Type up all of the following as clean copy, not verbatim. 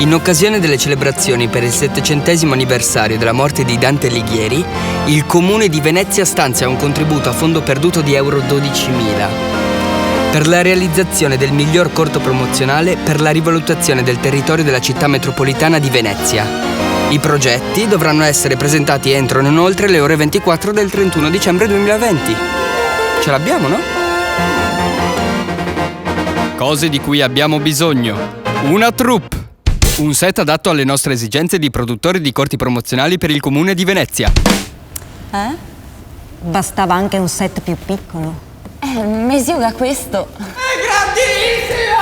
In occasione delle celebrazioni per il 700° anniversario della morte di Dante Alighieri, il Comune di Venezia stanzia un contributo a fondo perduto di euro 12.000 per la realizzazione del miglior corto promozionale per la rivalutazione del territorio della città metropolitana di Venezia. I progetti dovranno essere presentati entro e non oltre le ore 24 del 31 dicembre 2020. Ce l'abbiamo, no? Cose di cui abbiamo bisogno. Una troupe. Un set adatto alle nostre esigenze di produttori di corti promozionali per il Comune di Venezia. Bastava anche un set più piccolo. Mesiuga questo. È grandissimo!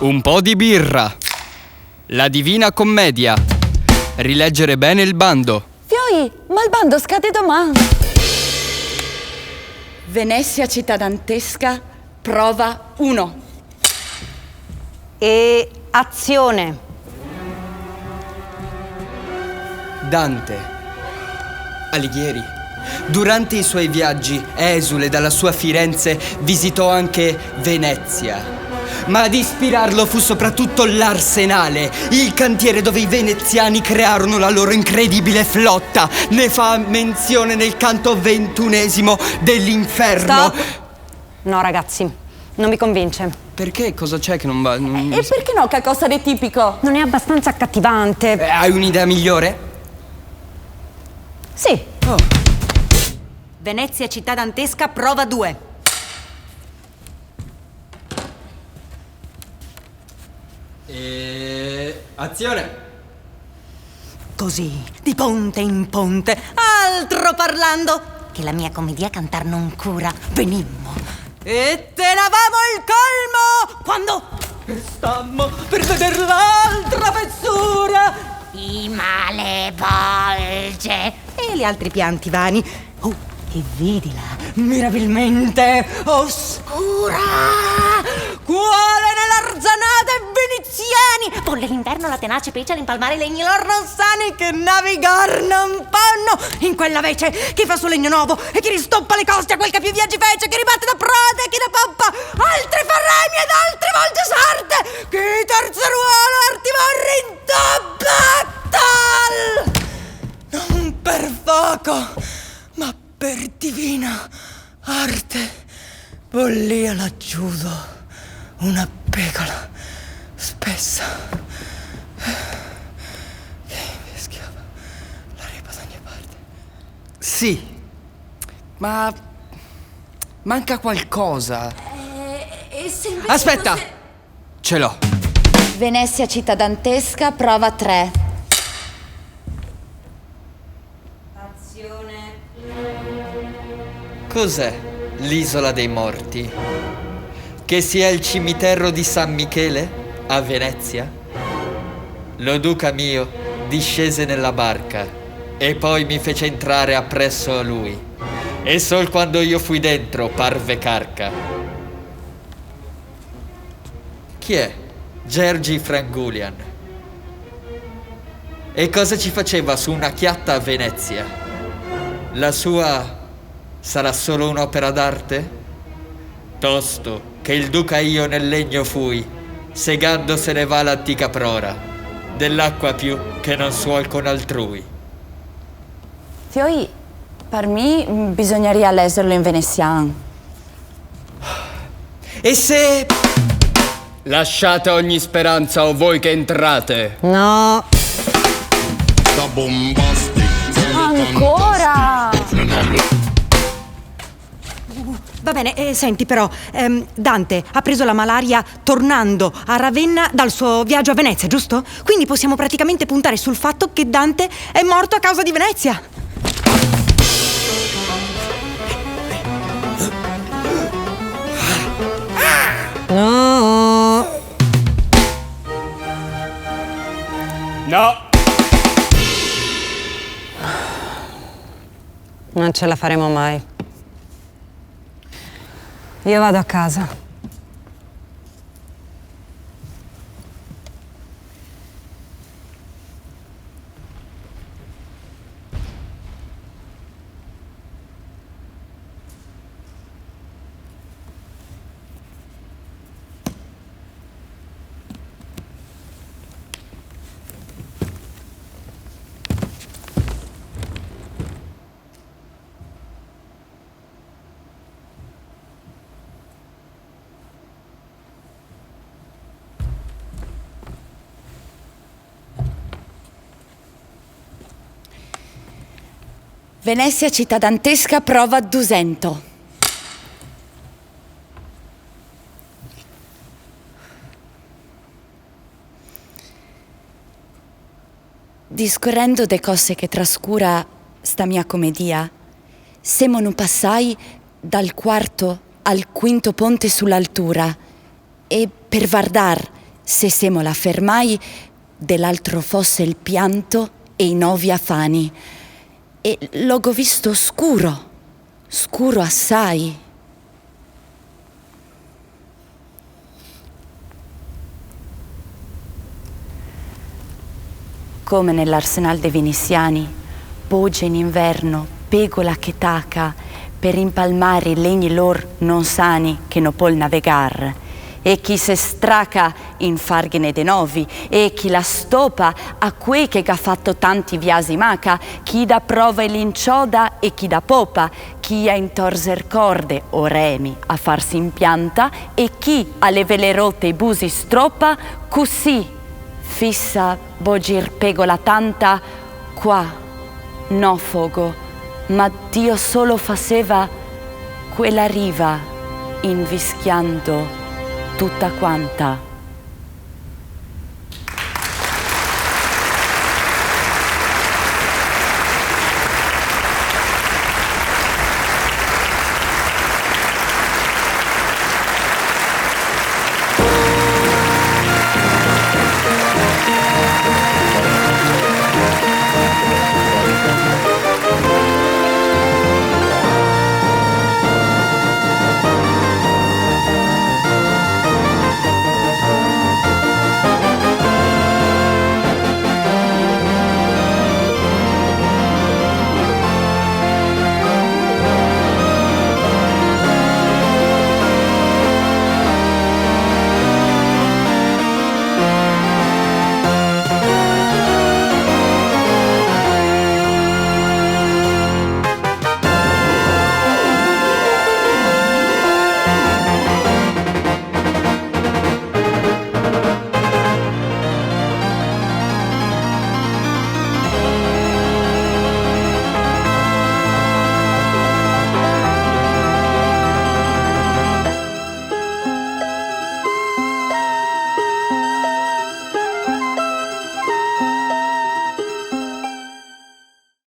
Un po' di birra. La Divina Commedia. Rileggere bene il bando. Fioi, ma il bando scade domani. Venezia città dantesca, prova 1. E azione. Dante Alighieri, durante i suoi viaggi esule dalla sua Firenze, visitò anche Venezia. Ma ad ispirarlo fu soprattutto l'Arsenale, il cantiere dove i veneziani crearono la loro incredibile flotta. Ne fa menzione nel canto 21° dell'Inferno. Stop! No, ragazzi, non mi convince. Perché? Cosa c'è che non va? E perché no, che cosa di tipico? Non è abbastanza accattivante. Hai un'idea migliore? Sì. Oh. Venezia città dantesca, prova 2. Azione! Così, di ponte in ponte, altro parlando, che la mia commedia cantar non cura. Venimmo e tenevamo il colmo quando stammo per veder l'altra fessura di Malevolge e gli altri pianti vani. Oh, e vedila, mirabilmente oscura, quale nell'arzanate veneziani, volle l'inverno la tenace pece all'impalmare i legni lor non sani che navigar non fanno in quella vece chi fa sul legno nuovo e chi ristoppa le coste a quel che più viaggi fece, chi ribatte da prode e chi da poppa altre fa remi ed altre volte sarte, chi terzeruolo arti morri in non per fuoco ma per divina arte bollì laggiudo una pegola spessa che fischiava la ripa da ogni parte. Sì, ma manca qualcosa. E se invece Aspetta! fosse- Ce l'ho. Venezia città dantesca, prova 3. Azione. Cos'è l'isola dei morti? Che sia il cimitero di San Michele a Venezia? Lo duca mio discese nella barca e poi mi fece entrare appresso a lui. E sol quando io fui dentro parve carca. Chi è? Gergi Frangulian. E cosa ci faceva su una chiatta a Venezia? La sua sarà solo un'opera d'arte? Tosto che il duca io nel legno fui, segando se ne va l'antica prora, dell'acqua più che non suol con altrui. Fioi, per me bisogneria leggerlo in veneziano. E se... Lasciate ogni speranza o voi che entrate. No. Ancora? Va bene, senti però, Dante ha preso la malaria tornando a Ravenna dal suo viaggio a Venezia, giusto? Quindi possiamo praticamente puntare sul fatto che Dante è morto a causa di Venezia. No. No! Non ce la faremo mai. Io vado a casa. Venezia città dantesca, prova 200. Discorrendo de cose che trascura sta mia commedia, semo non passai dal quarto al quinto ponte sull'altura e per vardar se semo la fermai dell'altro fosse il pianto e i novi afani e l'ho visto scuro, scuro assai. Come nell'arsenal dei veneziani, poggia in inverno, pegola che taca, per impalmare i legni lor non sani che no pol navegar. E chi se straca in farghine de novi, e chi la stopa a quei che ha fatto tanti viasi maca, chi da prova e l'incioda e chi da popa, chi ha intorser corde o remi a farsi impianta, e chi alle vele rotte i busi stroppa, così fissa bogir pegola tanta, qua no fogo, ma Dio solo faceva quella riva invischiando tutta quanta.